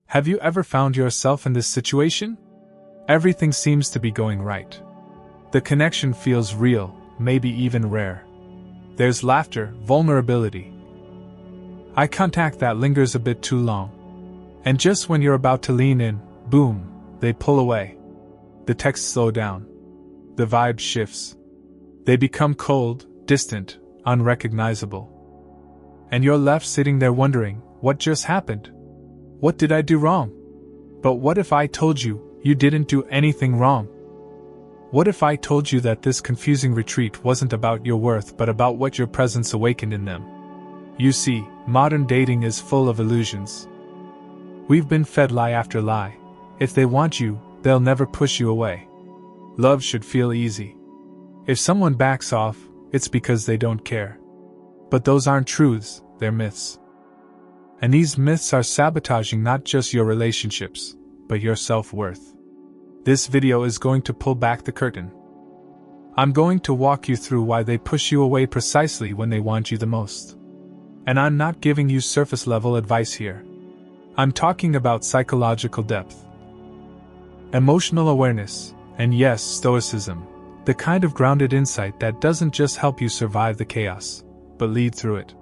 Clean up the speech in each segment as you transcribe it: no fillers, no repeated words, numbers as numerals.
Have you ever found yourself in this situation? Everything seems to be going right. The connection feels real, maybe even rare. There's laughter, vulnerability. Eye contact that lingers a bit too long. And just when you're about to lean in, boom, they pull away. The texts slow down. The vibe shifts. They become cold, distant, unrecognizable. And you're left sitting there wondering, what just happened? What did I do wrong? But what if I told you, you didn't do anything wrong? What if I told you that this confusing retreat wasn't about your worth but about what your presence awakened in them? You see, modern dating is full of illusions. We've been fed lie after lie. If they want you, they'll never push you away. Love should feel easy. If someone backs off, it's because they don't care. But those aren't truths, they're myths. And these myths are sabotaging not just your relationships, but your self-worth. This video is going to pull back the curtain. I'm going to walk you through why they push you away precisely when they want you the most. And I'm not giving you surface-level advice here. I'm talking about psychological depth, emotional awareness, and yes, Stoicism, the kind of grounded insight that doesn't just help you survive the chaos, but lead through it.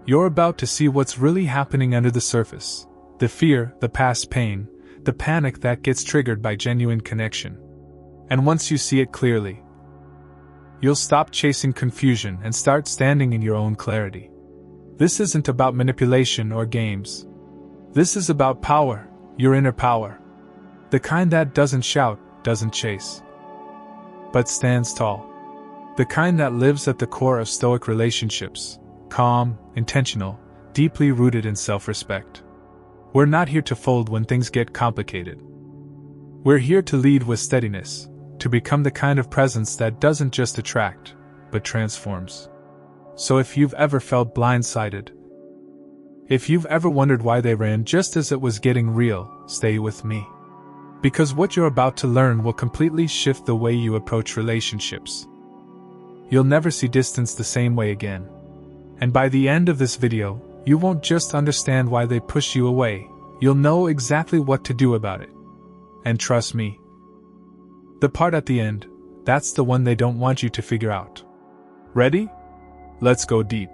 You're about to see what's really happening under the surface, the fear, the past pain, the panic that gets triggered by genuine connection. And once you see it clearly, you'll stop chasing confusion and start standing in your own clarity. This isn't about manipulation or games. This is about power, your inner power. The kind that doesn't shout, doesn't chase, but stands tall. The kind that lives at the core of Stoic relationships, calm, intentional, deeply rooted in self-respect. We're not here to fold when things get complicated. We're here to lead with steadiness, to become the kind of presence that doesn't just attract, but transforms. So if you've ever felt blindsided, if you've ever wondered why they ran just as it was getting real, stay with me. Because what you're about to learn will completely shift the way you approach relationships. You'll never see distance the same way again. And by the end of this video, you won't just understand why they push you away, you'll know exactly what to do about it. And trust me, the part at the end, that's the one they don't want you to figure out. Ready? Let's go deep.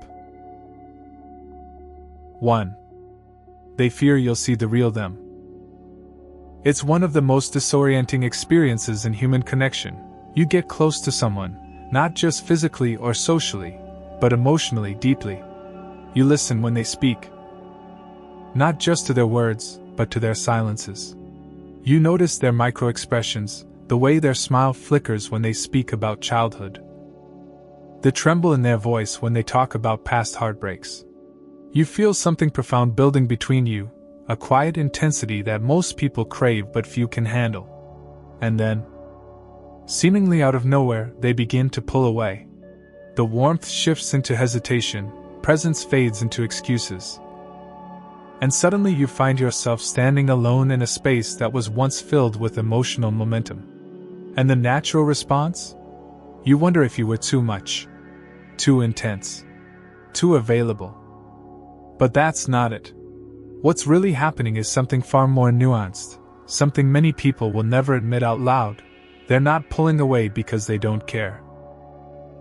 1. They fear you'll see the real them. It's one of the most disorienting experiences in human connection. You get close to someone, not just physically or socially, but emotionally deeply. You listen when they speak, not just to their words, but to their silences. You notice their micro-expressions, the way their smile flickers when they speak about childhood, the tremble in their voice when they talk about past heartbreaks. You feel something profound building between you, a quiet intensity that most people crave but few can handle. And then, seemingly out of nowhere, they begin to pull away. The warmth shifts into hesitation, presence fades into excuses. And suddenly you find yourself standing alone in a space that was once filled with emotional momentum. And the natural response? You wonder if you were too much, too intense, too available. But that's not it. What's really happening is something far more nuanced, something many people will never admit out loud. They're not pulling away because they don't care.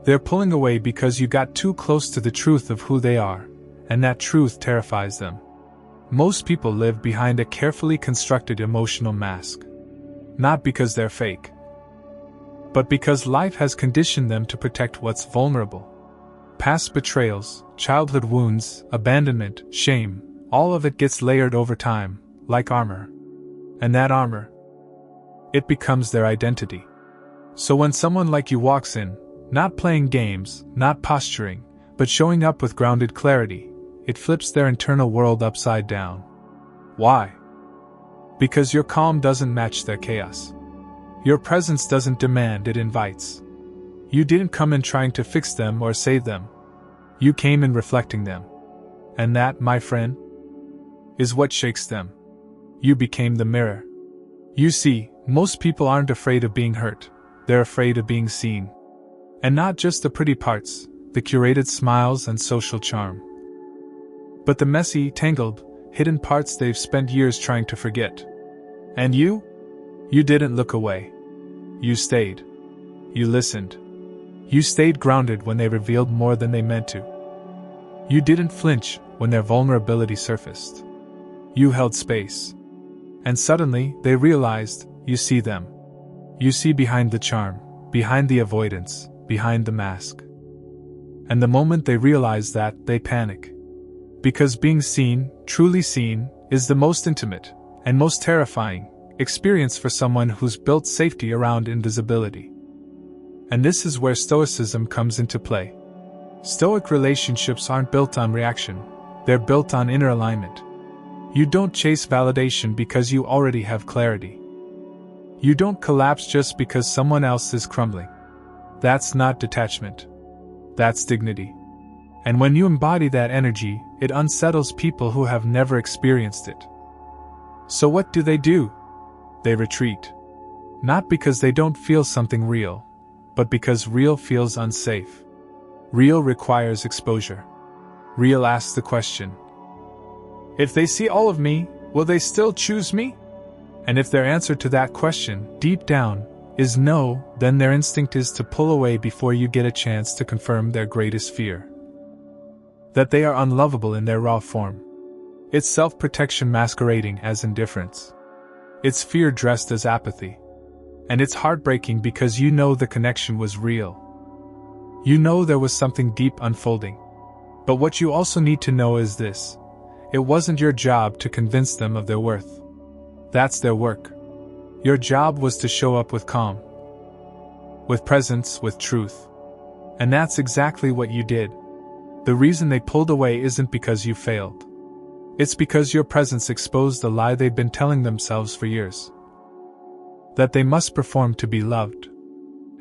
They're pulling away because you got too close to the truth of who they are, and that truth terrifies them. Most people live behind a carefully constructed emotional mask. Not because they're fake, but because life has conditioned them to protect what's vulnerable. Past betrayals, childhood wounds, abandonment, shame, all of it gets layered over time, like armor. And that armor, it becomes their identity. So when someone like you walks in, not playing games, not posturing, but showing up with grounded clarity, it flips their internal world upside down. Why? Because your calm doesn't match their chaos. Your presence doesn't demand, it invites. You didn't come in trying to fix them or save them. You came in reflecting them. And that, my friend, is what shakes them. You became the mirror. You see, most people aren't afraid of being hurt. They're afraid of being seen. And not just the pretty parts, the curated smiles and social charm, but the messy, tangled, hidden parts they've spent years trying to forget. And you? You didn't look away. You stayed. You listened. You stayed grounded when they revealed more than they meant to. You didn't flinch when their vulnerability surfaced. You held space. And suddenly, they realized, you see them. You see behind the charm, behind the avoidance, behind the mask. And the moment they realize that, they panic. Because being seen, truly seen, is the most intimate and most terrifying experience for someone who's built safety around invisibility. And this is where Stoicism comes into play. Stoic relationships aren't built on reaction, they're built on inner alignment. You don't chase validation because you already have clarity. You don't collapse just because someone else is crumbling. That's not detachment. That's dignity. And when you embody that energy, it unsettles people who have never experienced it. So what do? They retreat. Not because they don't feel something real, but because real feels unsafe. Real requires exposure. Real asks the question: if they see all of me, will they still choose me? And if their answer to that question, deep down, is no, then their instinct is to pull away before you get a chance to confirm their greatest fear. That they are unlovable in their raw form. It's self-protection masquerading as indifference. It's fear dressed as apathy. And it's heartbreaking because you know the connection was real. You know there was something deep unfolding. But what you also need to know is this: it wasn't your job to convince them of their worth. That's their work. Your job was to show up with calm, with presence, with truth. And that's exactly what you did. The reason they pulled away isn't because you failed. It's because your presence exposed the lie they've been telling themselves for years. That they must perform to be loved.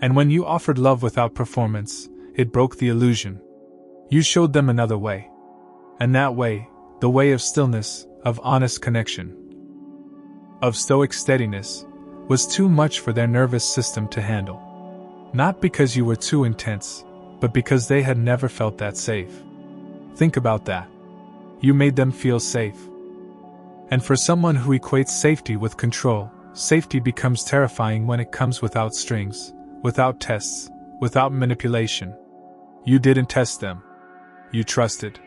And when you offered love without performance, it broke the illusion. You showed them another way. And that way, the way of stillness, of honest connection, of stoic steadiness, was too much for their nervous system to handle. Not because you were too intense, but because they had never felt that safe. Think about that. You made them feel safe. And for someone who equates safety with control, safety becomes terrifying when it comes without strings, without tests, without manipulation. You didn't test them. You trusted.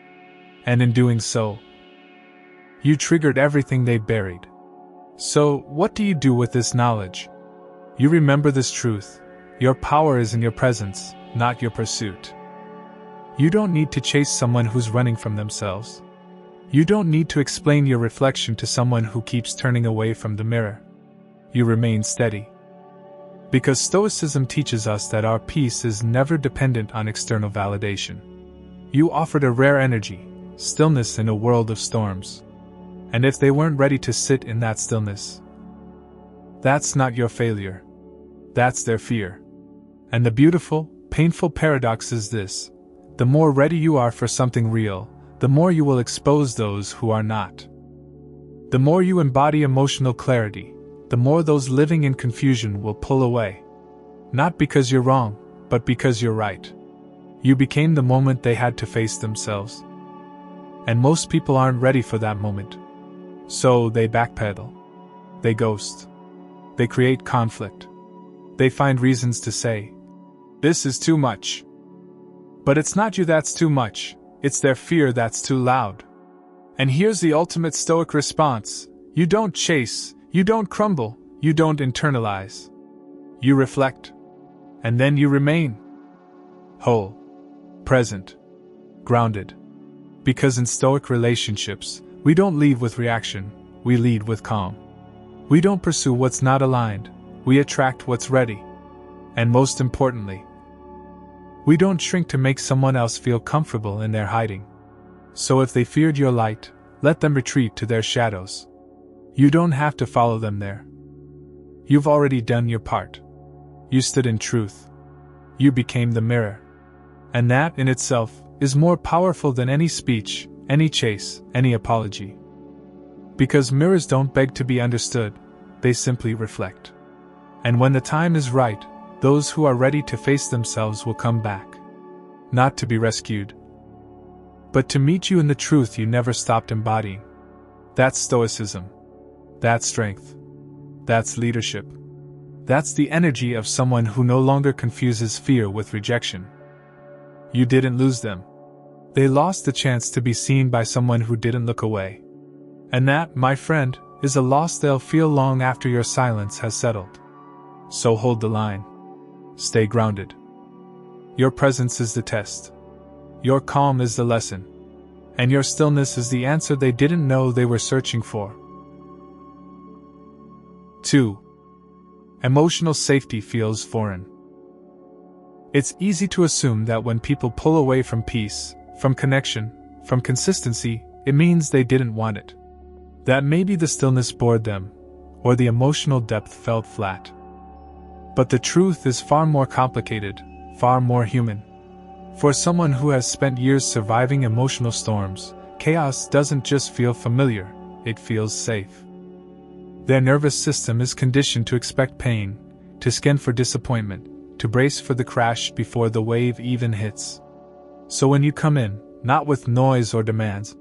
And in doing so, you triggered everything they buried. So, what do you do with this knowledge? You remember this truth: your power is in your presence, not your pursuit. You don't need to chase someone who's running from themselves. You don't need to explain your reflection to someone who keeps turning away from the mirror. You remain steady. Because Stoicism teaches us that our peace is never dependent on external validation. You offered a rare energy, stillness in a world of storms. And if they weren't ready to sit in that stillness, that's not your failure. That's their fear. And the beautiful, painful paradox is this: the more ready you are for something real, the more you will expose those who are not. The more you embody emotional clarity, the more those living in confusion will pull away. Not because you're wrong, but because you're right. You became the moment they had to face themselves. And most people aren't ready for that moment. So they backpedal. They ghost. They create conflict. They find reasons to say, "This is too much." But it's not you that's too much, it's their fear that's too loud. And here's the ultimate Stoic response: you don't chase, you don't crumble, you don't internalize. You reflect. And then you remain. Whole. Present. Grounded. Because in Stoic relationships, we don't lead with reaction, we lead with calm. We don't pursue what's not aligned, we attract what's ready. And most importantly, we don't shrink to make someone else feel comfortable in their hiding. So if they feared your light, let them retreat to their shadows. You don't have to follow them there. You've already done your part. You stood in truth. You became the mirror. And that, in itself, is more powerful than any speech, any chase, any apology. Because mirrors don't beg to be understood, they simply reflect. And when the time is right, those who are ready to face themselves will come back. Not to be rescued, but to meet you in the truth you never stopped embodying. That's Stoicism. That's strength. That's leadership. That's the energy of someone who no longer confuses fear with rejection. You didn't lose them. They lost the chance to be seen by someone who didn't look away. And that, my friend, is a loss they'll feel long after your silence has settled. So hold the line. Stay grounded. Your presence is the test. Your calm is the lesson. And your stillness is the answer they didn't know they were searching for. 2. Emotional safety feels foreign. It's easy to assume that when people pull away from peace, from connection, from consistency, it means they didn't want it. That maybe the stillness bored them, or the emotional depth felt flat. But the truth is far more complicated, far more human. For someone who has spent years surviving emotional storms, chaos doesn't just feel familiar, it feels safe. Their nervous system is conditioned to expect pain, to scan for disappointment, to brace for the crash before the wave even hits. So when you come in, not with noise or demands,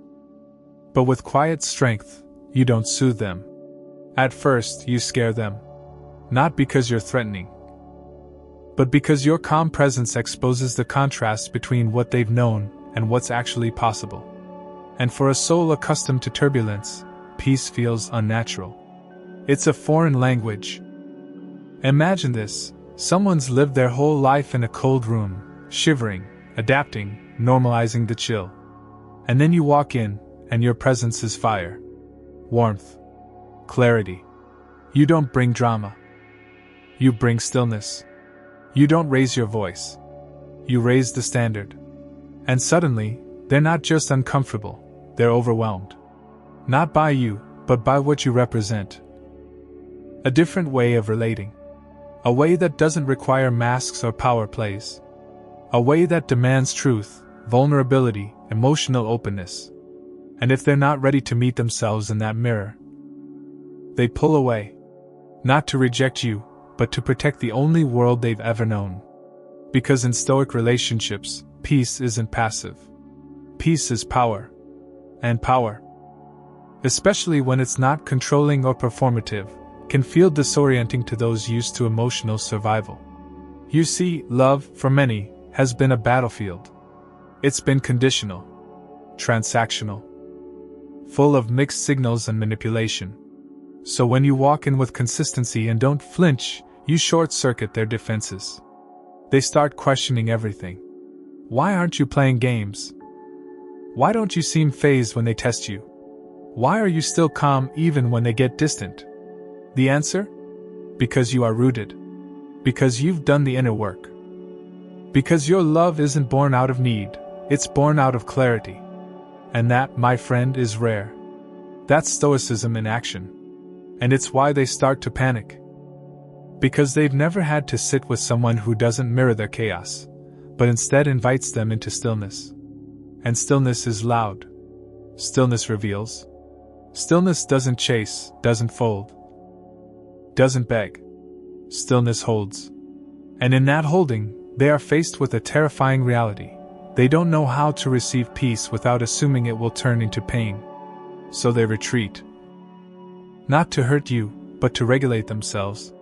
but with quiet strength, you don't soothe them. At first, you scare them. Not because you're threatening, but because your calm presence exposes the contrast between what they've known and what's actually possible. And for a soul accustomed to turbulence, peace feels unnatural. It's a foreign language. Imagine this: someone's lived their whole life in a cold room, shivering, adapting, normalizing the chill. And then you walk in, and your presence is fire. Warmth. Clarity. You don't bring drama. You bring stillness. You don't raise your voice. You raise the standard. And suddenly, they're not just uncomfortable, they're overwhelmed. Not by you, but by what you represent. A different way of relating. A way that doesn't require masks or power plays. A way that demands truth, vulnerability, emotional openness. And if they're not ready to meet themselves in that mirror, they pull away. Not to reject you, but to protect the only world they've ever known. Because in Stoic relationships, peace isn't passive. Peace is power. And power, especially when it's not controlling or performative, can feel disorienting to those used to emotional survival. You see, love, for many, has been a battlefield. It's been conditional, transactional, full of mixed signals and manipulation. So when you walk in with consistency and don't flinch, you short-circuit their defenses. They start questioning everything. Why aren't you playing games? Why don't you seem fazed when they test you? Why are you still calm even when they get distant? The answer? Because you are rooted. Because you've done the inner work. Because your love isn't born out of need, it's born out of clarity. And that, my friend, is rare. That's Stoicism in action. And it's why they start to panic. Because they've never had to sit with someone who doesn't mirror their chaos, but instead invites them into stillness. And stillness is loud. Stillness reveals. Stillness doesn't chase, doesn't fold, doesn't beg. Stillness holds. And in that holding, they are faced with a terrifying reality. They don't know how to receive peace without assuming it will turn into pain. So they retreat. Not to hurt you, but to regulate themselves.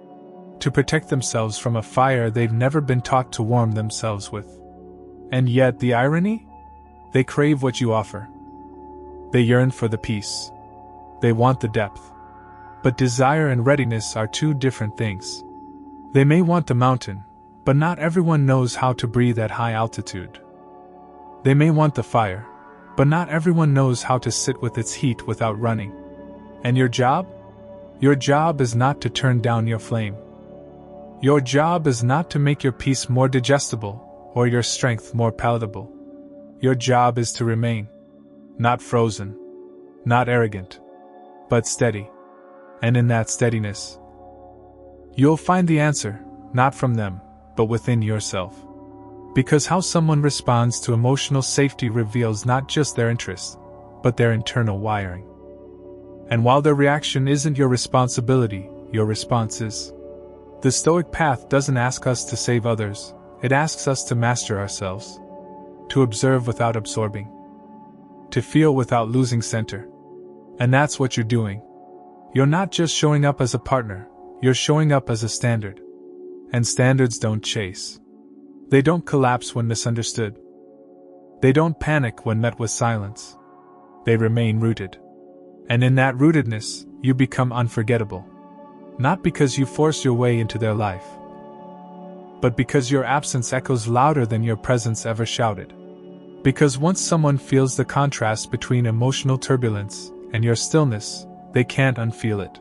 To protect themselves from a fire they've never been taught to warm themselves with. And yet the irony? They crave what you offer. They yearn for the peace. They want the depth. But desire and readiness are two different things. They may want the mountain, but not everyone knows how to breathe at high altitude. They may want the fire, but not everyone knows how to sit with its heat without running. And your job? Your job is not to turn down your flame. Your job is not to make your peace more digestible, or your strength more palatable. Your job is to remain. Not frozen. Not arrogant. But steady. And in that steadiness, you'll find the answer, not from them, but within yourself. Because how someone responds to emotional safety reveals not just their interests, but their internal wiring. And while their reaction isn't your responsibility, your response is. The Stoic path doesn't ask us to save others, it asks us to master ourselves. To observe without absorbing. To feel without losing center. And that's what you're doing. You're not just showing up as a partner, you're showing up as a standard. And standards don't chase. They don't collapse when misunderstood. They don't panic when met with silence. They remain rooted. And in that rootedness, you become unforgettable. Not because you force your way into their life, but because your absence echoes louder than your presence ever shouted. Because once someone feels the contrast between emotional turbulence and your stillness, they can't unfeel it.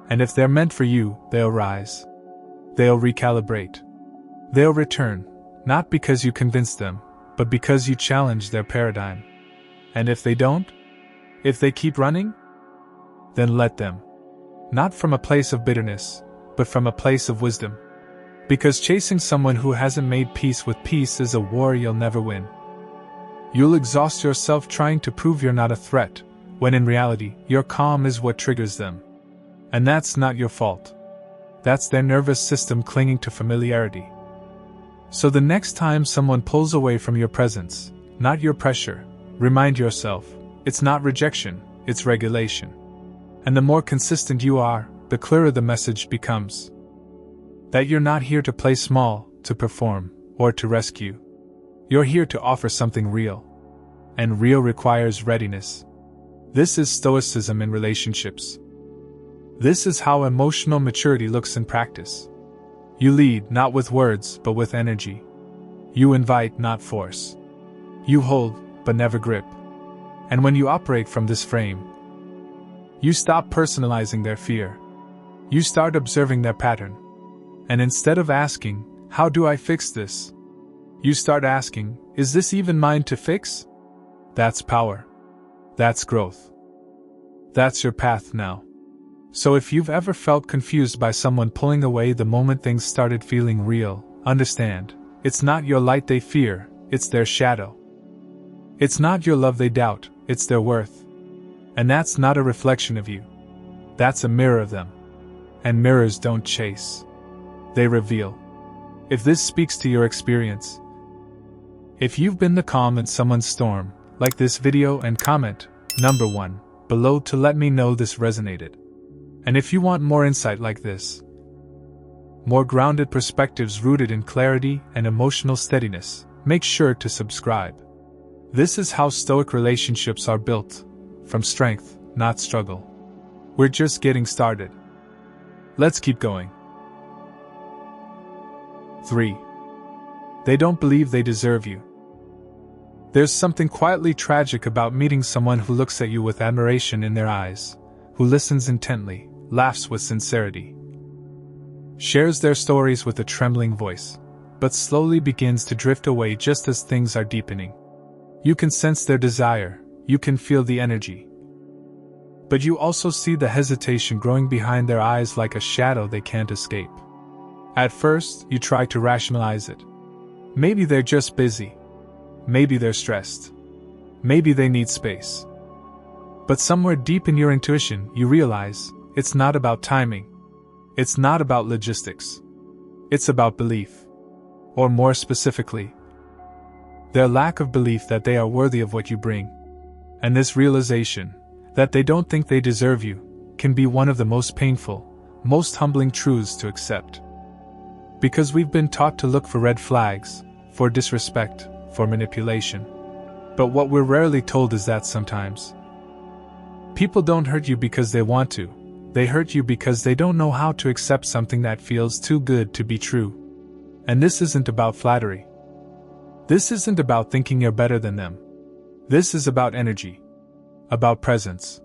And if they're meant for you, they'll rise. They'll recalibrate. They'll return, not because you convinced them, but because you challenge their paradigm. And if they don't? If they keep running? Then let them. Not from a place of bitterness, but from a place of wisdom. Because chasing someone who hasn't made peace with peace is a war you'll never win. You'll exhaust yourself trying to prove you're not a threat, when in reality, your calm is what triggers them. And that's not your fault. That's their nervous system clinging to familiarity. So the next time someone pulls away from your presence, not your pressure, remind yourself, it's not rejection, it's regulation. And the more consistent you are, the clearer the message becomes. That you're not here to play small, to perform, or to rescue. You're here to offer something real. And real requires readiness. This is Stoicism in relationships. This is how emotional maturity looks in practice. You lead not with words, but with energy. You invite, not force. You hold, but never grip. And when you operate from this frame, you stop personalizing their fear. You start observing their pattern. And instead of asking, how do I fix this? You start asking, is this even mine to fix? That's power. That's growth. That's your path now. So if you've ever felt confused by someone pulling away the moment things started feeling real, understand, it's not your light they fear, it's their shadow. It's not your love they doubt, it's their worth. And that's not a reflection of you. That's a mirror of them. And mirrors don't chase. They reveal. If this speaks to your experience, if you've been the calm in someone's storm, like this video and comment, number 1, below to let me know this resonated. And if you want more insight like this, more grounded perspectives rooted in clarity and emotional steadiness, make sure to subscribe. This is how Stoic relationships are built, from strength, not struggle. We're just getting started. Let's keep going. 3. They don't believe they deserve you. There's something quietly tragic about meeting someone who looks at you with admiration in their eyes, who listens intently, laughs with sincerity, shares their stories with a trembling voice, but slowly begins to drift away just as things are deepening. You can sense their desire, you can feel the energy. But you also see the hesitation growing behind their eyes like a shadow they can't escape. At first, you try to rationalize it. Maybe they're just busy. Maybe they're stressed. Maybe they need space. But somewhere deep in your intuition, you realize, it's not about timing. It's not about logistics. It's about belief. Or more specifically, their lack of belief that they are worthy of what you bring. And this realization, that they don't think they deserve you, can be one of the most painful, most humbling truths to accept. Because we've been taught to look for red flags, for disrespect, for manipulation. But what we're rarely told is that sometimes people don't hurt you because they want to, they hurt you because they don't know how to accept something that feels too good to be true. And this isn't about flattery. This isn't about thinking you're better than them. This is about energy. About presence.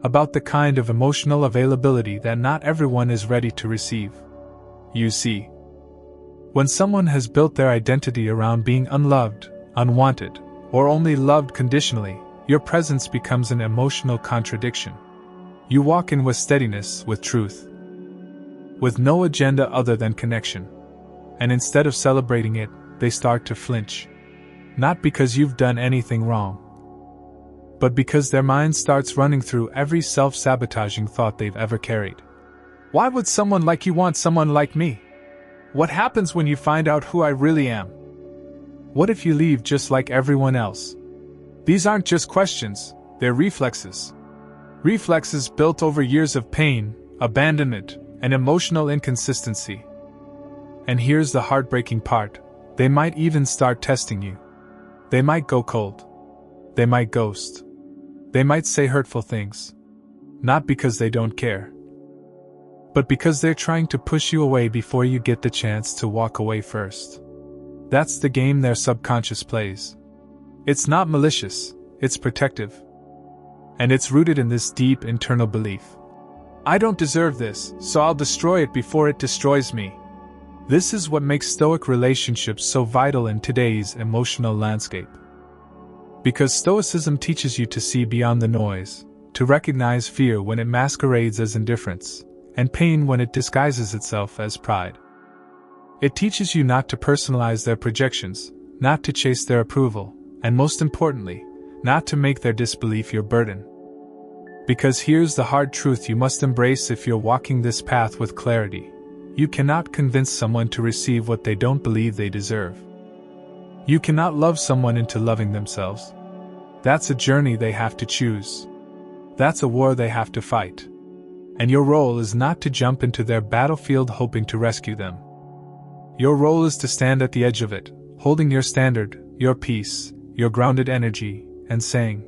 About the kind of emotional availability that not everyone is ready to receive. You see, when someone has built their identity around being unloved, unwanted, or only loved conditionally, your presence becomes an emotional contradiction. You walk in with steadiness, with truth, with no agenda other than connection. And instead of celebrating it, they start to flinch. Not because you've done anything wrong, but because their mind starts running through every self-sabotaging thought they've ever carried. Why would someone like you want someone like me? What happens when you find out who I really am? What if you leave just like everyone else? These aren't just questions, they're reflexes. Reflexes built over years of pain, abandonment, and emotional inconsistency. And here's the heartbreaking part: they might even start testing you. They might go cold. They might ghost. They might say hurtful things. Not because they don't care, but because they're trying to push you away before you get the chance to walk away first. That's the game their subconscious plays. It's not malicious, it's protective. And it's rooted in this deep internal belief: I don't deserve this, so I'll destroy it before it destroys me. This is what makes Stoic relationships so vital in today's emotional landscape. Because Stoicism teaches you to see beyond the noise, to recognize fear when it masquerades as indifference, and pain when it disguises itself as pride. It teaches you not to personalize their projections, not to chase their approval, and most importantly, not to make their disbelief your burden. Because here's the hard truth you must embrace if you're walking this path with clarity: you cannot convince someone to receive what they don't believe they deserve. You cannot love someone into loving themselves. That's a journey they have to choose. That's a war they have to fight. And your role is not to jump into their battlefield hoping to rescue them. Your role is to stand at the edge of it, holding your standard, your peace, your grounded energy, and saying,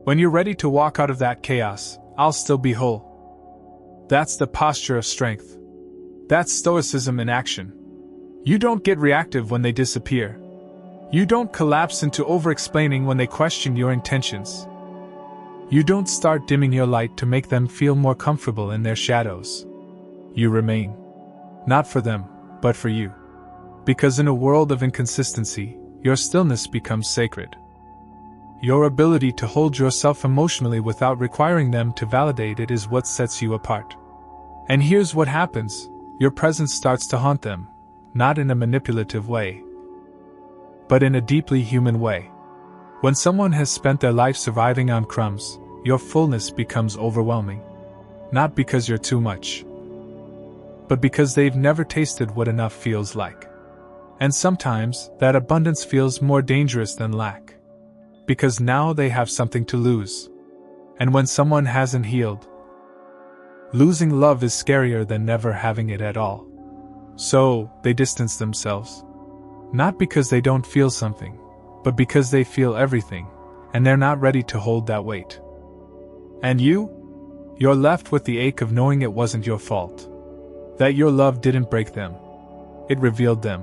when you're ready to walk out of that chaos, I'll still be whole. That's the posture of strength. That's Stoicism in action. You don't get reactive when they disappear. You don't collapse into over-explaining when they question your intentions. You don't start dimming your light to make them feel more comfortable in their shadows. You remain. Not for them, but for you. Because in a world of inconsistency, your stillness becomes sacred. Your ability to hold yourself emotionally without requiring them to validate it is what sets you apart. And here's what happens: your presence starts to haunt them, not in a manipulative way, but in a deeply human way. When someone has spent their life surviving on crumbs, your fullness becomes overwhelming. Not because you're too much, but because they've never tasted what enough feels like. And sometimes, that abundance feels more dangerous than lack. Because now they have something to lose. And when someone hasn't healed, losing love is scarier than never having it at all. So, they distance themselves. Not because they don't feel something, but because they feel everything, and they're not ready to hold that weight. And you're left with the ache of knowing it wasn't your fault. That your love didn't break them. It revealed them.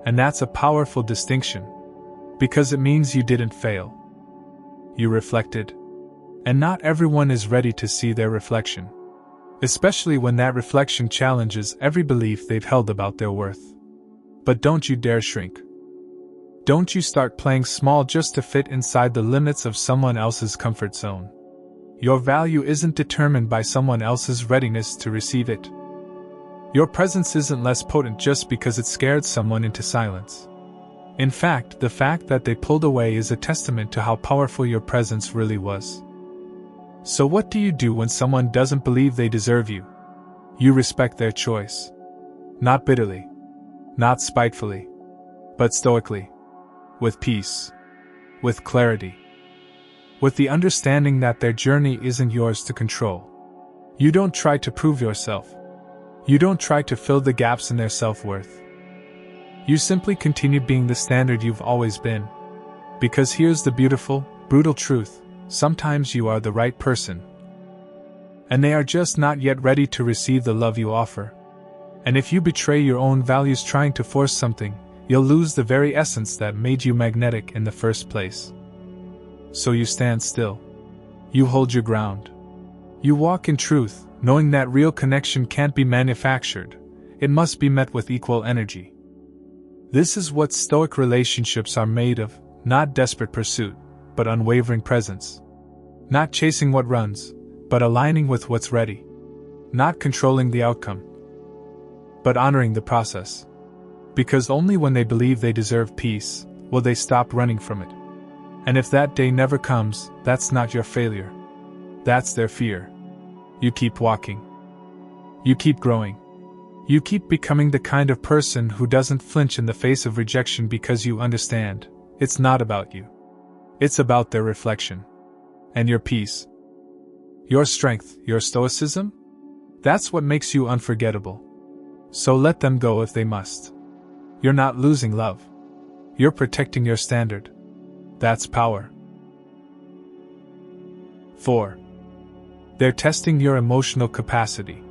And that's a powerful distinction. Because it means you didn't fail. You reflected. And not everyone is ready to see their reflection. Especially when that reflection challenges every belief they've held about their worth. But don't you dare shrink. Don't you start playing small just to fit inside the limits of someone else's comfort zone. Your value isn't determined by someone else's readiness to receive it. Your presence isn't less potent just because it scared someone into silence. In fact, the fact that they pulled away is a testament to how powerful your presence really was. So what do you do when someone doesn't believe they deserve you? You respect their choice. Not bitterly. Not spitefully. But stoically. With peace. With clarity. With the understanding that their journey isn't yours to control. You don't try to prove yourself. You don't try to fill the gaps in their self-worth. You simply continue being the standard you've always been. Because here's the beautiful, brutal truth: sometimes you are the right person. And they are just not yet ready to receive the love you offer. And if you betray your own values trying to force something, you'll lose the very essence that made you magnetic in the first place. So you stand still. You hold your ground. You walk in truth, knowing that real connection can't be manufactured. It must be met with equal energy. This is what Stoic relationships are made of: not desperate pursuit, but unwavering presence. Not chasing what runs, but aligning with what's ready. Not controlling the outcome, but honoring the process. Because only when they believe they deserve peace, will they stop running from it. And if that day never comes, that's not your failure. That's their fear. You keep walking. You keep growing. You keep becoming the kind of person who doesn't flinch in the face of rejection because you understand, it's not about you. It's about their reflection. And your peace. Your strength, your stoicism? That's what makes you unforgettable. So let them go if they must. You're not losing love. You're protecting your standard. That's power. 4. They're testing your emotional capacity.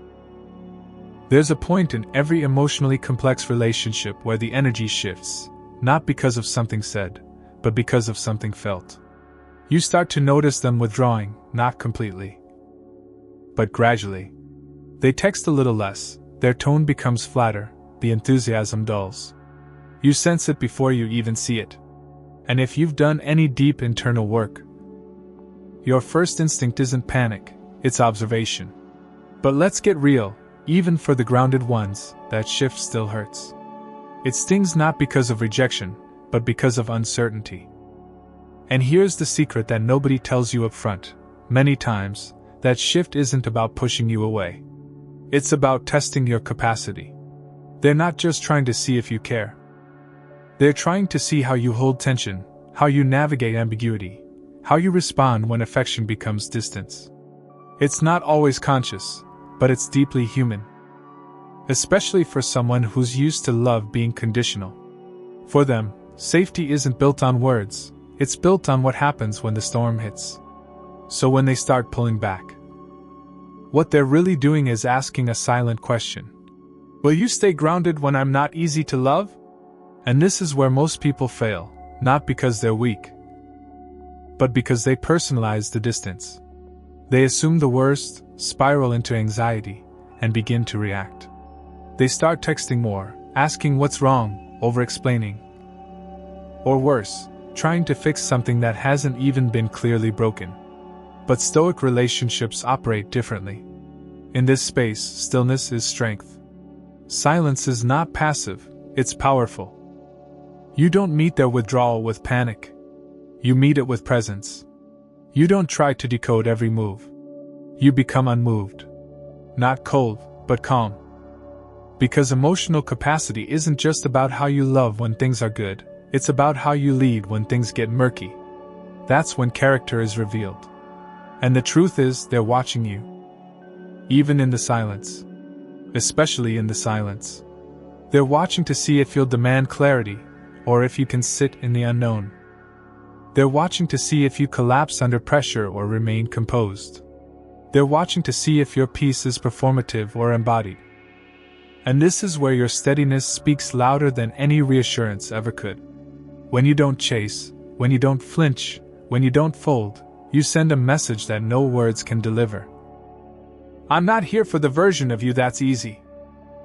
There's a point in every emotionally complex relationship where the energy shifts, not because of something said, but because of something felt. You start to notice them withdrawing, not completely, but gradually. They text a little less, their tone becomes flatter, the enthusiasm dulls. You sense it before you even see it. And if you've done any deep internal work, your first instinct isn't panic, it's observation. But let's get real, even for the grounded ones, that shift still hurts. It stings not because of rejection, but because of uncertainty. And here's the secret that nobody tells you up front. Many times, that shift isn't about pushing you away. It's about testing your capacity. They're not just trying to see if you care. They're trying to see how you hold tension, how you navigate ambiguity, how you respond when affection becomes distance. It's not always conscious, but it's deeply human. Especially for someone who's used to love being conditional. For them, safety isn't built on words, it's built on what happens when the storm hits. So when they start pulling back, what they're really doing is asking a silent question. Will you stay grounded when I'm not easy to love? And this is where most people fail, not because they're weak, but because they personalize the distance. They assume the worst, spiral into anxiety, and begin to react. They start texting more, asking what's wrong, over-explaining. Or worse, trying to fix something that hasn't even been clearly broken. But Stoic relationships operate differently. In this space, stillness is strength. Silence is not passive, it's powerful. You don't meet their withdrawal with panic. You meet it with presence. You don't try to decode every move. You become unmoved. Not cold, but calm. Because emotional capacity isn't just about how you love when things are good, it's about how you lead when things get murky. That's when character is revealed. And the truth is, they're watching you. Even in the silence. Especially in the silence. They're watching to see if you'll demand clarity, or if you can sit in the unknown. They're watching to see if you collapse under pressure or remain composed. They're watching to see if your peace is performative or embodied. And this is where your steadiness speaks louder than any reassurance ever could. When you don't chase, when you don't flinch, when you don't fold, you send a message that no words can deliver. I'm not here for the version of you that's easy.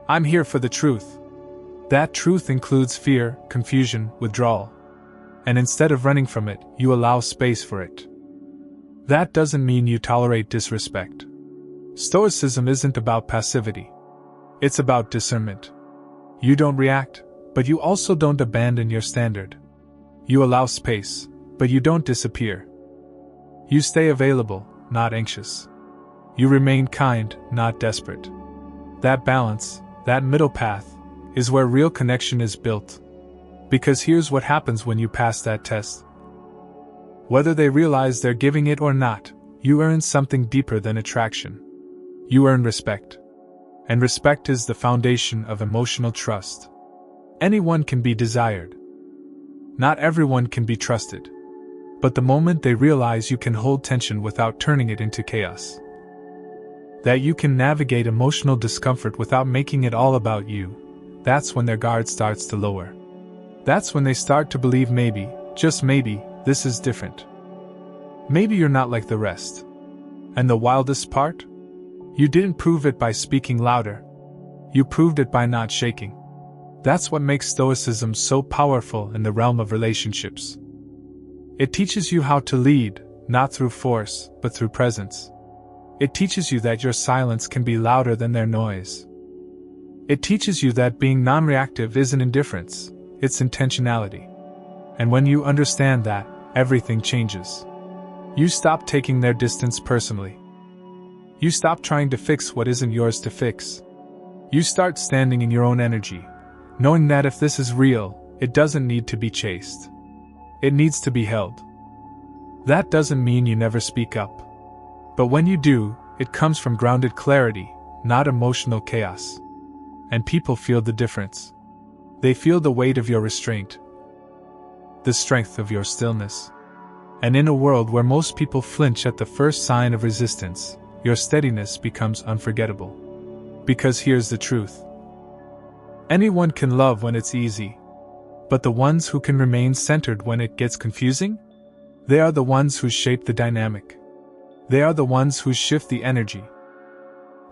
I'm here for the truth. That truth includes fear, confusion, withdrawal. And instead of running from it, you allow space for it. That doesn't mean you tolerate disrespect. Stoicism isn't about passivity. It's about discernment. You don't react, but you also don't abandon your standard. You allow space, but you don't disappear. You stay available, not anxious. You remain kind, not desperate. That balance, that middle path, is where real connection is built. Because here's what happens when you pass that test. Whether they realize they're giving it or not, you earn something deeper than attraction. You earn respect. And respect is the foundation of emotional trust. Anyone can be desired. Not everyone can be trusted. But the moment they realize you can hold tension without turning it into chaos, that you can navigate emotional discomfort without making it all about you, that's when their guard starts to lower. That's when they start to believe maybe, just maybe, this is different. Maybe you're not like the rest. And the wildest part? You didn't prove it by speaking louder. You proved it by not shaking. That's what makes Stoicism so powerful in the realm of relationships. It teaches you how to lead, not through force, but through presence. It teaches you that your silence can be louder than their noise. It teaches you that being non-reactive isn't indifference, it's intentionality. And when you understand that, everything changes. You stop taking their distance personally. You stop trying to fix what isn't yours to fix. You start standing in your own energy, knowing that if this is real, it doesn't need to be chased. It needs to be held. That doesn't mean you never speak up. But when you do, it comes from grounded clarity, not emotional chaos. And people feel the difference. They feel the weight of your restraint, the strength of your stillness. And in a world where most people flinch at the first sign of resistance, your steadiness becomes unforgettable. Because here's the truth. Anyone can love when it's easy. But the ones who can remain centered when it gets confusing? They are the ones who shape the dynamic. They are the ones who shift the energy.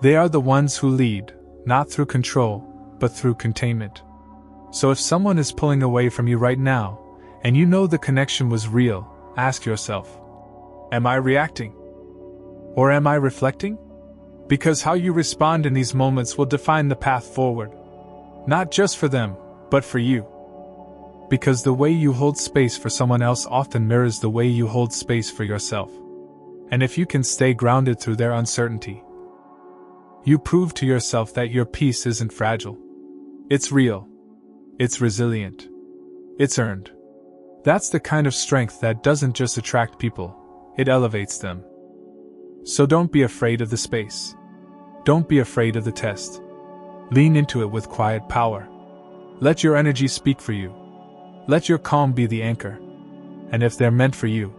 They are the ones who lead, not through control, but through containment. So if someone is pulling away from you right now, and you know the connection was real, ask yourself, am I reacting? Or am I reflecting? Because how you respond in these moments will define the path forward. Not just for them, but for you. Because the way you hold space for someone else often mirrors the way you hold space for yourself. And if you can stay grounded through their uncertainty, you prove to yourself that your peace isn't fragile. It's real. It's resilient. It's earned. That's the kind of strength that doesn't just attract people, it elevates them. So don't be afraid of the space. Don't be afraid of the test. Lean into it with quiet power. Let your energy speak for you. Let your calm be the anchor. And if they're meant for you,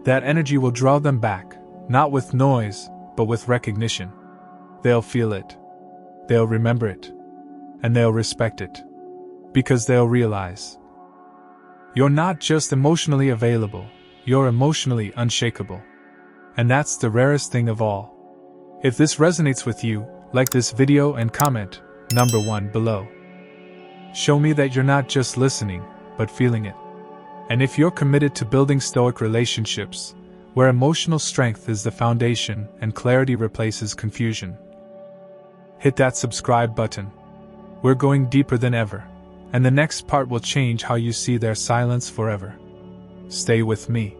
that energy will draw them back, not with noise, but with recognition. They'll feel it. They'll remember it. And they'll respect it. Because they'll realize you're not just emotionally available, you're emotionally unshakable. And that's the rarest thing of all. If this resonates with you, like this video and comment number 1 below. Show me that you're not just listening, but feeling it. And if you're committed to building Stoic relationships, where emotional strength is the foundation and clarity replaces confusion, hit that subscribe button. We're going deeper than ever, and the next part will change how you see their silence forever. Stay with me.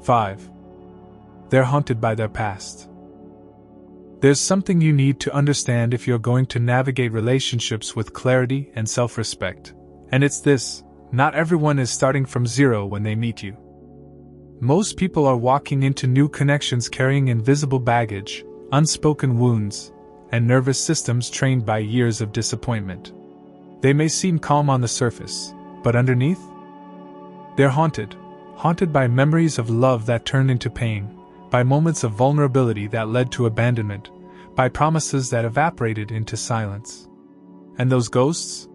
5. They're haunted by their past. There's something you need to understand if you're going to navigate relationships with clarity and self-respect. And it's this: not everyone is starting from zero when they meet you. Most people are walking into new connections carrying invisible baggage, unspoken wounds, and nervous systems trained by years of disappointment. They may seem calm on the surface, but underneath? They're haunted by memories of love that turned into pain, by moments of vulnerability that led to abandonment, by promises that evaporated into silence. And those ghosts?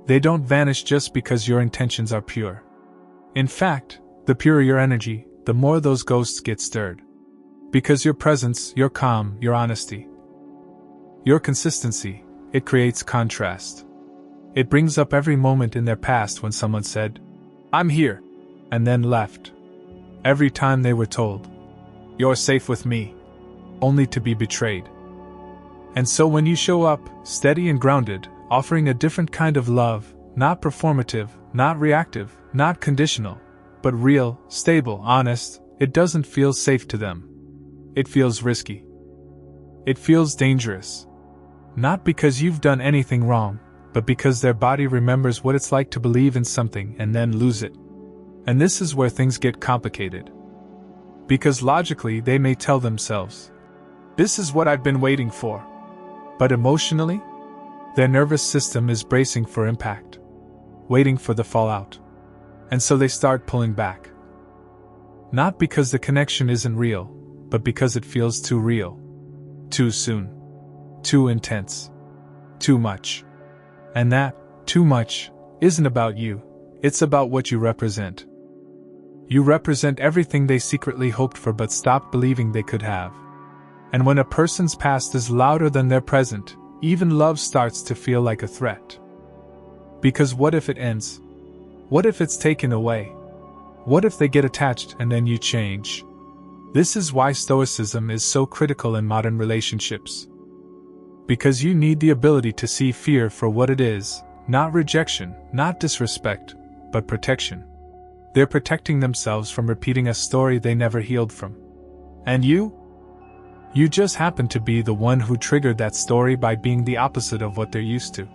They don't vanish just because your intentions are pure. In fact, the purer your energy, the more those ghosts get stirred. Because your presence, your calm, your honesty, your consistency, it creates contrast. It brings up every moment in their past when someone said, "I'm here," and then left. Every time they were told, "You're safe with me," only to be betrayed. And so when you show up, steady and grounded, offering a different kind of love, not performative, not reactive, not conditional, but real, stable, honest, it doesn't feel safe to them. It feels risky. It feels dangerous. Not because you've done anything wrong, but because their body remembers what it's like to believe in something and then lose it. And this is where things get complicated. Because logically they may tell themselves, "This is what I've been waiting for." But emotionally, their nervous system is bracing for impact, waiting for the fallout. And so they start pulling back. Not because the connection isn't real, but because it feels too real. Too soon. Too intense. Too much. And that, too much, isn't about you, it's about what you represent. You represent everything they secretly hoped for but stopped believing they could have. And when a person's past is louder than their present, even love starts to feel like a threat. Because what if it ends? What if it's taken away? What if they get attached and then you change? This is why Stoicism is so critical in modern relationships. Because you need the ability to see fear for what it is, not rejection, not disrespect, but protection. They're protecting themselves from repeating a story they never healed from. And you? You just happen to be the one who triggered that story by being the opposite of what they're used to.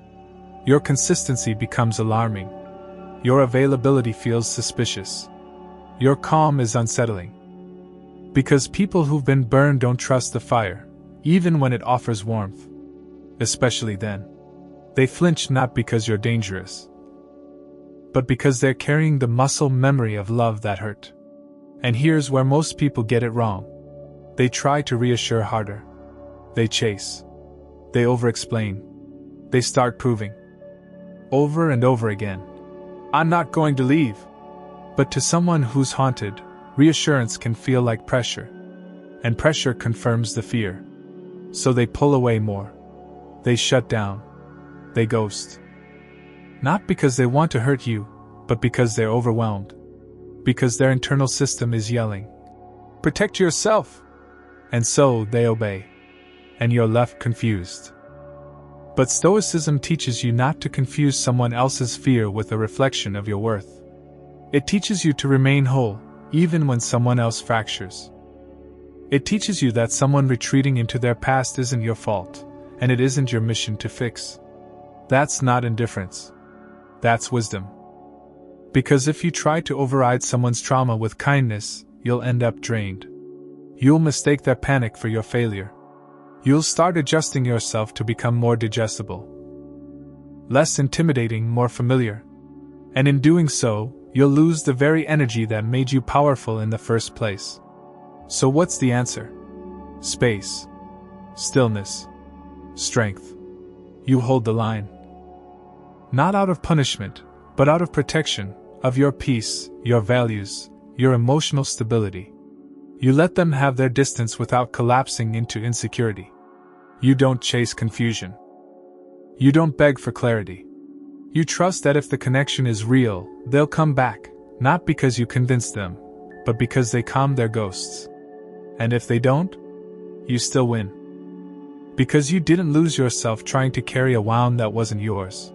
Your consistency becomes alarming. Your availability feels suspicious. Your calm is unsettling. Because people who've been burned don't trust the fire, even when it offers warmth. Especially then. They flinch not because you're dangerous, but because they're carrying the muscle memory of love that hurt. And here's where most people get it wrong. They try to reassure harder. They chase. They over-explain. They start proving. Over and over again. I'm not going to leave. But to someone who's haunted, reassurance can feel like pressure. And pressure confirms the fear. So they pull away more. They shut down. They ghost. Not because they want to hurt you, but because they're overwhelmed. Because their internal system is yelling, "Protect yourself!" And so they obey. And you're left confused. But Stoicism teaches you not to confuse someone else's fear with a reflection of your worth. It teaches you to remain whole, even when someone else fractures. It teaches you that someone retreating into their past isn't your fault, and it isn't your mission to fix. That's not indifference. That's wisdom. Because if you try to override someone's trauma with kindness, you'll end up drained. You'll mistake their panic for your failure. You'll start adjusting yourself to become more digestible. Less intimidating, more familiar. And in doing so, you'll lose the very energy that made you powerful in the first place. So what's the answer? Space. Stillness. Strength. You hold the line. Not out of punishment, but out of protection, of your peace, your values, your emotional stability. You let them have their distance without collapsing into insecurity. You don't chase confusion. You don't beg for clarity. You trust that if the connection is real, they'll come back, not because you convinced them, but because they calm their ghosts. And if they don't, you still win. Because you didn't lose yourself trying to carry a wound that wasn't yours.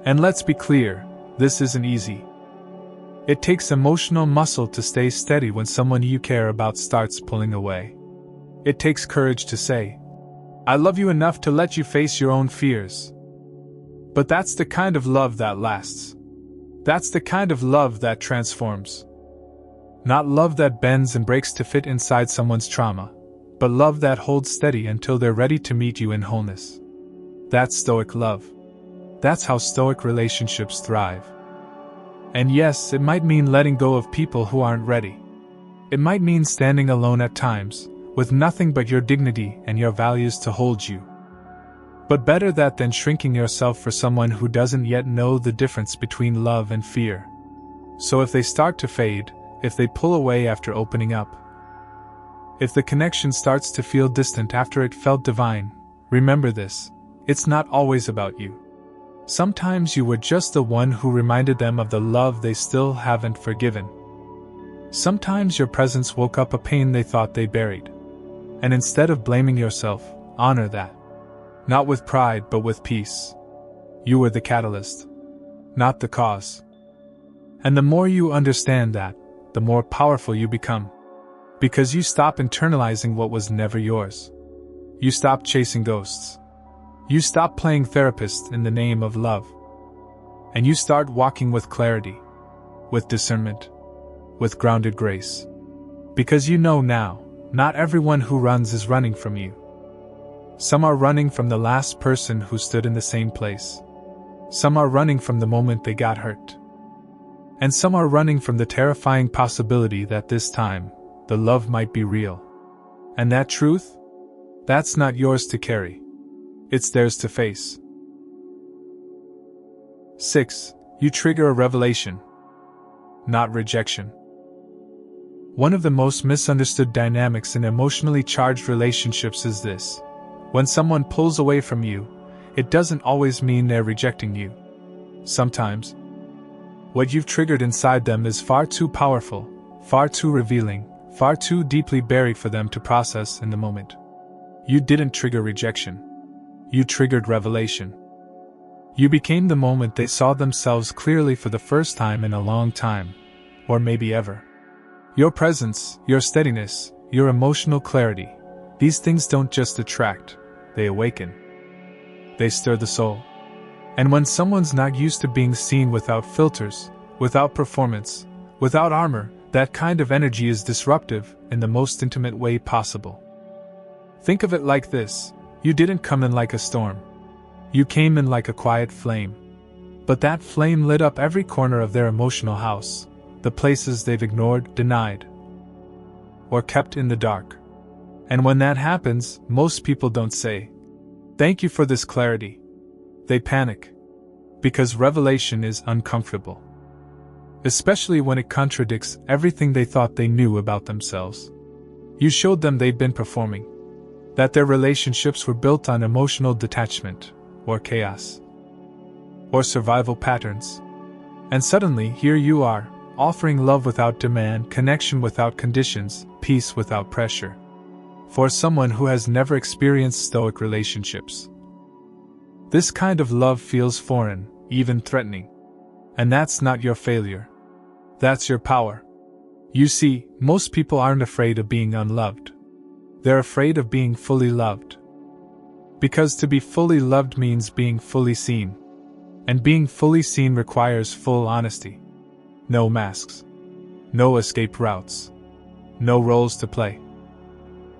And let's be clear, this isn't easy. It takes emotional muscle to stay steady when someone you care about starts pulling away. It takes courage to say, "I love you enough to let you face your own fears." But that's the kind of love that lasts. That's the kind of love that transforms. Not love that bends and breaks to fit inside someone's trauma, but love that holds steady until they're ready to meet you in wholeness. That's Stoic love. That's how Stoic relationships thrive. And yes, it might mean letting go of people who aren't ready. It might mean standing alone at times, with nothing but your dignity and your values to hold you. But better that than shrinking yourself for someone who doesn't yet know the difference between love and fear. So if they start to fade, if they pull away after opening up, if the connection starts to feel distant after it felt divine, remember this: it's not always about you. Sometimes you were just the one who reminded them of the love they still haven't forgiven. Sometimes your presence woke up a pain they thought they buried. And instead of blaming yourself, honor that. Not with pride, but with peace. You were the catalyst, not the cause. And the more you understand that, the more powerful you become. Because you stop internalizing what was never yours. You stop chasing ghosts. You stop playing therapist in the name of love. And you start walking with clarity, with discernment, with grounded grace. Because you know now, not everyone who runs is running from you. Some are running from the last person who stood in the same place. Some are running from the moment they got hurt. And some are running from the terrifying possibility that this time, the love might be real. And that truth? That's not yours to carry. It's theirs to face. 6. You trigger a revelation, not rejection. One of the most misunderstood dynamics in emotionally charged relationships is this. When someone pulls away from you, it doesn't always mean they're rejecting you. Sometimes, what you've triggered inside them is far too powerful, far too revealing, far too deeply buried for them to process in the moment. You didn't trigger rejection. You triggered revelation. You became the moment they saw themselves clearly for the first time in a long time, or maybe ever. Your presence, your steadiness, your emotional clarity, these things don't just attract, they awaken. They stir the soul. And when someone's not used to being seen without filters, without performance, without armor, That kind of energy is disruptive in the most intimate way possible. Think of it like this: you didn't come in like a storm. You came in like a quiet flame. But that flame lit up every corner of their emotional house, the places they've ignored, denied, or kept in the dark. And when that happens, most people don't say, "Thank you for this clarity." They panic. Because revelation is uncomfortable. Especially when it contradicts everything they thought they knew about themselves. You showed them they'd been performing. That their relationships were built on emotional detachment, or chaos, or survival patterns. And suddenly, here you are, offering love without demand, connection without conditions, peace without pressure. For someone who has never experienced Stoic relationships, this kind of love feels foreign, even threatening. And that's not your failure. That's your power. You see, most people aren't afraid of being unloved. They're afraid of being fully loved. Because to be fully loved means being fully seen. And being fully seen requires full honesty. No masks. No escape routes. No roles to play.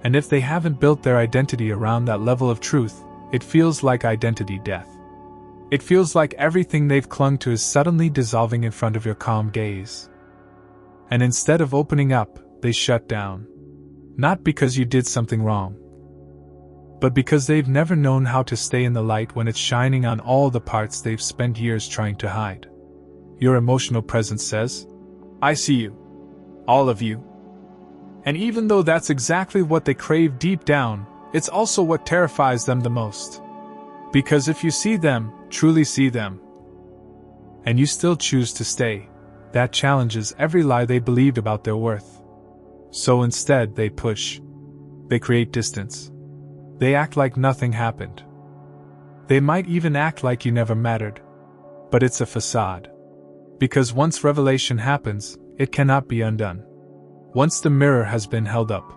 And if they haven't built their identity around that level of truth, it feels like identity death. It feels like everything they've clung to is suddenly dissolving in front of your calm gaze. And instead of opening up, they shut down. Not because you did something wrong, but because they've never known how to stay in the light when it's shining on all the parts they've spent years trying to hide. Your emotional presence says, "I see you. All of you." And even though that's exactly what they crave deep down, it's also what terrifies them the most. Because if you see them, truly see them, and you still choose to stay, that challenges every lie they believed about their worth. So instead they push. They create distance. They act like nothing happened. They might even act like you never mattered. But it's a facade. Because once revelation happens, it cannot be undone. Once the mirror has been held up,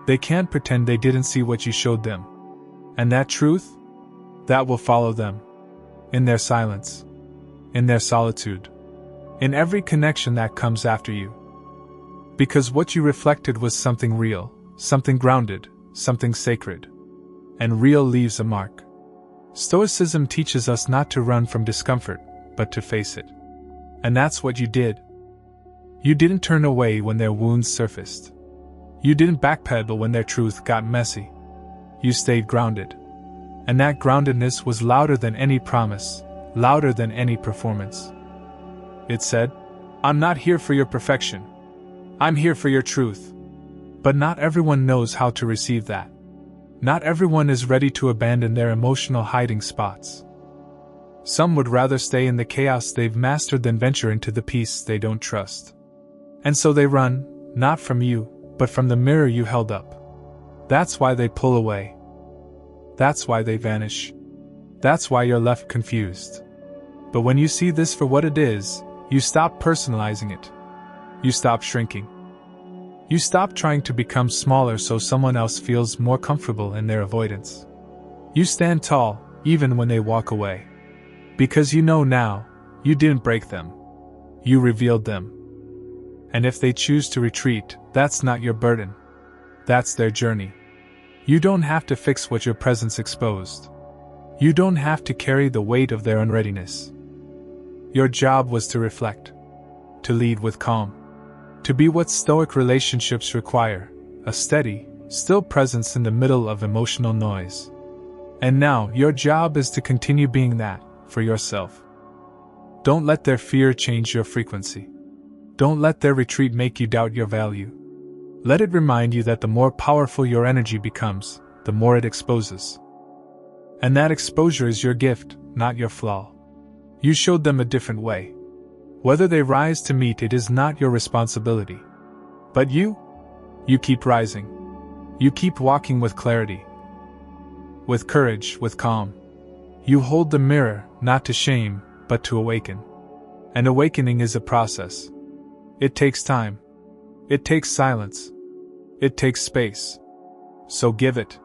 they can't pretend they didn't see what you showed them. And that truth? That will follow them. In their silence. In their solitude. In every connection that comes after you. Because what you reflected was something real, something grounded, something sacred. And real leaves a mark. Stoicism teaches us not to run from discomfort, but to face it. And that's what you did. You didn't turn away when their wounds surfaced. You didn't backpedal when their truth got messy. You stayed grounded. And that groundedness was louder than any promise, louder than any performance. It said, "I'm not here for your perfection. I'm here for your truth." But not everyone knows how to receive that. Not everyone is ready to abandon their emotional hiding spots. Some would rather stay in the chaos they've mastered than venture into the peace they don't trust. And so they run, not from you, but from the mirror you held up. That's why they pull away. That's why they vanish. That's why you're left confused. But when you see this for what it is, you stop personalizing it. You stop shrinking. You stop trying to become smaller so someone else feels more comfortable in their avoidance. You stand tall, even when they walk away. Because you know now, you didn't break them. You revealed them. And if they choose to retreat, that's not your burden. That's their journey. You don't have to fix what your presence exposed. You don't have to carry the weight of their unreadiness. Your job was to reflect. To lead with calm. To be what Stoic relationships require, a steady, still presence in the middle of emotional noise. And now, your job is to continue being that, for yourself. Don't let their fear change your frequency. Don't let their retreat make you doubt your value. Let it remind you that the more powerful your energy becomes, the more it exposes. And that exposure is your gift, not your flaw. You showed them a different way. Whether they rise to meet it is not your responsibility. But you keep rising. You keep walking with clarity. With courage, with calm. You hold the mirror, not to shame, but to awaken. And awakening is a process. It takes time. It takes silence. It takes space. So give it.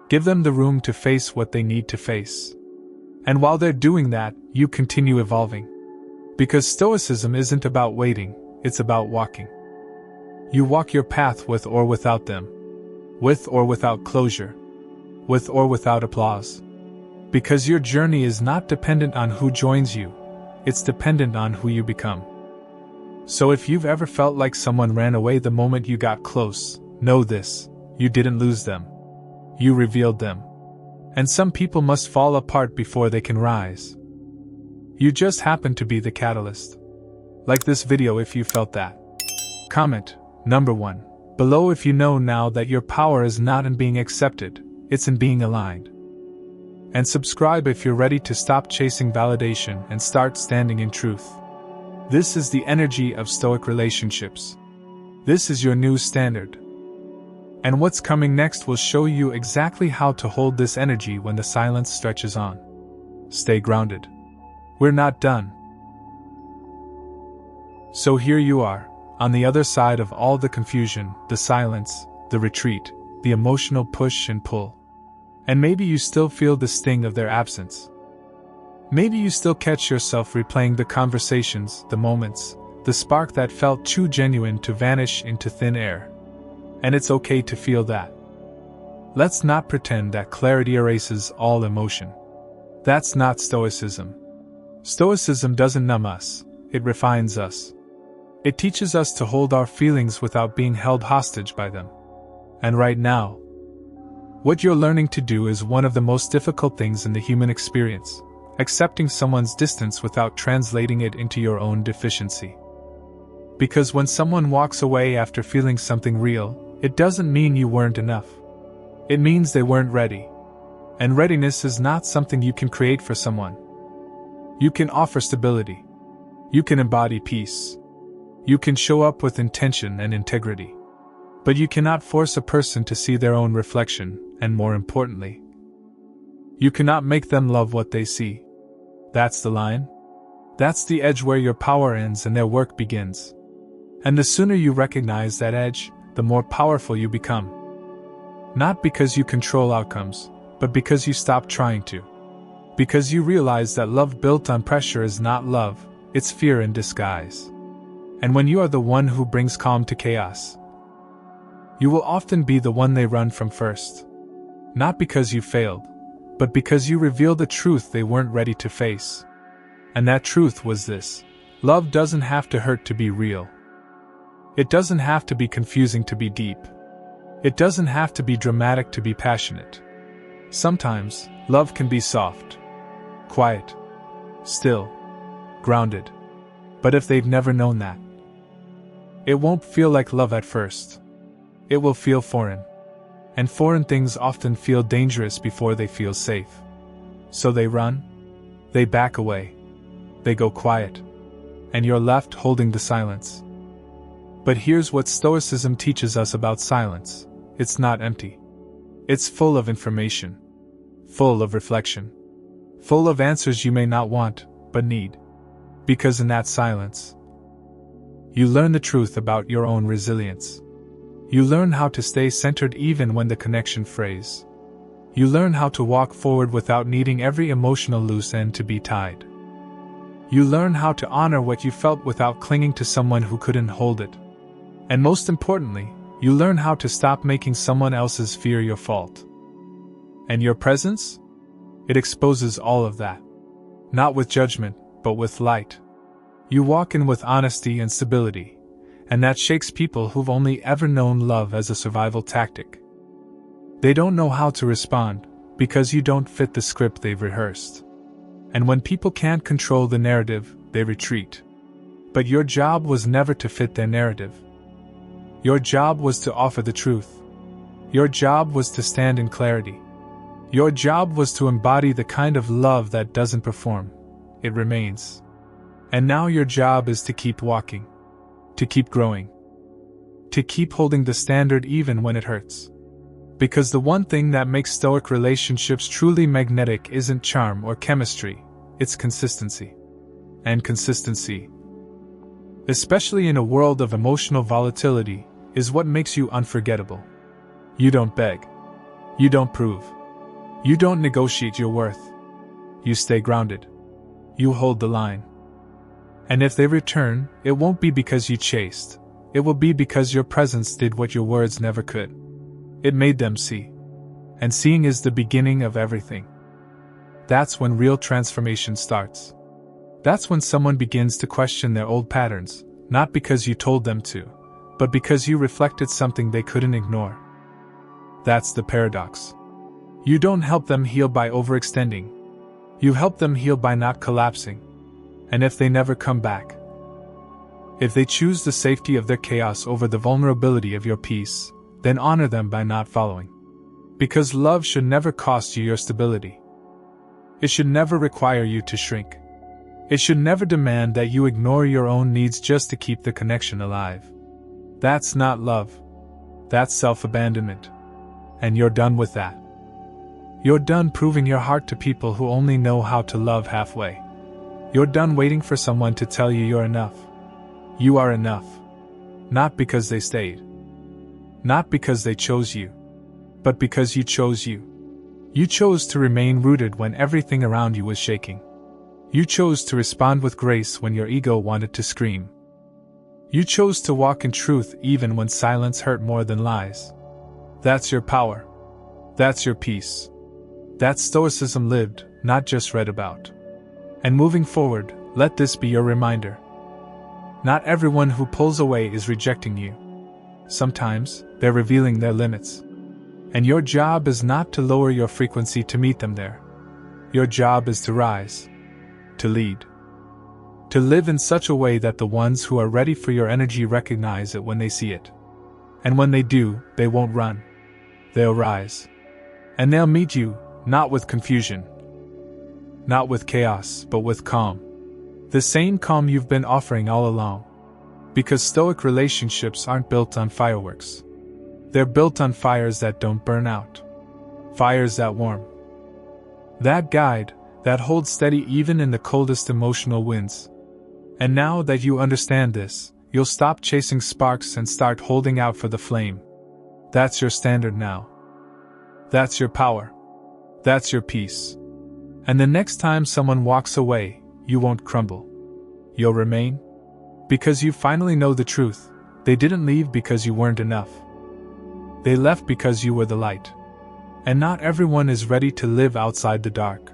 Give them the room to face what they need to face. And while they're doing that, you continue evolving. Because Stoicism isn't about waiting, it's about walking. You walk your path with or without them, with or without closure, with or without applause. Because your journey is not dependent on who joins you, it's dependent on who you become. So if you've ever felt like someone ran away the moment you got close, know this: you didn't lose them. You revealed them. And some people must fall apart before they can rise. You just happen to be the catalyst. Like this video if you felt that. Comment, number 1, below if you know now that your power is not in being accepted, it's in being aligned. And subscribe if you're ready to stop chasing validation and start standing in truth. This is the energy of Stoic Relationships. This is your new standard. And what's coming next will show you exactly how to hold this energy when the silence stretches on. Stay grounded. We're not done. So here you are, on the other side of all the confusion, the silence, the retreat, the emotional push and pull. And maybe you still feel the sting of their absence. Maybe you still catch yourself replaying the conversations, the moments, the spark that felt too genuine to vanish into thin air. And it's okay to feel that. Let's not pretend that clarity erases all emotion. That's not Stoicism. Stoicism doesn't numb us, it refines us. It teaches us to hold our feelings without being held hostage by them. And right now, what you're learning to do is one of the most difficult things in the human experience: accepting someone's distance without translating it into your own deficiency. Because when someone walks away after feeling something real, it doesn't mean you weren't enough. It means they weren't ready. And readiness is not something you can create for someone. You can offer stability. You can embody peace. You can show up with intention and integrity. But you cannot force a person to see their own reflection, and more importantly, you cannot make them love what they see. That's the line. That's the edge where your power ends and their work begins. And the sooner you recognize that edge, the more powerful you become. Not because you control outcomes, but because you stop trying to. Because you realize that love built on pressure is not love, it's fear in disguise. And when you are the one who brings calm to chaos, you will often be the one they run from first. Not because you failed, but because you revealed the truth they weren't ready to face. And that truth was this: love doesn't have to hurt to be real. It doesn't have to be confusing to be deep. It doesn't have to be dramatic to be passionate. Sometimes, love can be soft, quiet, still, grounded. But if they've never known that, it won't feel like love at first. It will feel foreign. And foreign things often feel dangerous before they feel safe. So they run, they back away, they go quiet, and you're left holding the silence. But here's what Stoicism teaches us about silence: it's not empty. It's full of information, full of reflection, full of answers you may not want, but need. Because in that silence, you learn the truth about your own resilience. You learn how to stay centered even when the connection frays. You learn how to walk forward without needing every emotional loose end to be tied. You learn how to honor what you felt without clinging to someone who couldn't hold it. And most importantly, you learn how to stop making someone else's fear your fault. And your presence? It exposes all of that. Not with judgment, but with light. You walk in with honesty and stability. And that shakes people who've only ever known love as a survival tactic. They don't know how to respond, because you don't fit the script they've rehearsed. And when people can't control the narrative, they retreat. But your job was never to fit their narrative. Your job was to offer the truth. Your job was to stand in clarity. Your job was to embody the kind of love that doesn't perform. It remains. And now your job is to keep walking. To keep growing. To keep holding the standard even when it hurts. Because the one thing that makes Stoic relationships truly magnetic isn't charm or chemistry, it's consistency. And consistency, especially in a world of emotional volatility, is what makes you unforgettable. You don't beg. You don't prove. You don't negotiate your worth. You stay grounded. You hold the line. And if they return, it won't be because you chased. It will be because your presence did what your words never could. It made them see. And seeing is the beginning of everything. That's when real transformation starts. That's when someone begins to question their old patterns, not because you told them to, but because you reflected something they couldn't ignore. That's the paradox. You don't help them heal by overextending. You help them heal by not collapsing. And if they never come back, if they choose the safety of their chaos over the vulnerability of your peace, then honor them by not following. Because love should never cost you your stability. It should never require you to shrink. It should never demand that you ignore your own needs just to keep the connection alive. That's not love. That's self-abandonment. And you're done with that. You're done proving your heart to people who only know how to love halfway. You're done waiting for someone to tell you you're enough. You are enough. Not because they stayed. Not because they chose you. But because you chose you. You chose to remain rooted when everything around you was shaking. You chose to respond with grace when your ego wanted to scream. You chose to walk in truth even when silence hurt more than lies. That's your power. That's your peace. That's Stoicism lived, not just read about. And moving forward, let this be your reminder. Not everyone who pulls away is rejecting you. Sometimes, they're revealing their limits. And your job is not to lower your frequency to meet them there. Your job is to rise. To lead. To live in such a way that the ones who are ready for your energy recognize it when they see it. And when they do, they won't run. They'll rise. And they'll meet you, not with confusion. Not with chaos, but with calm. The same calm you've been offering all along. Because Stoic relationships aren't built on fireworks. They're built on fires that don't burn out. Fires that warm. That guide, that holds steady even in the coldest emotional winds. And now that you understand this, you'll stop chasing sparks and start holding out for the flame. That's your standard now. That's your power. That's your peace. And the next time someone walks away, you won't crumble. You'll remain. Because you finally know the truth. They didn't leave because you weren't enough. They left because you were the light. And not everyone is ready to live outside the dark.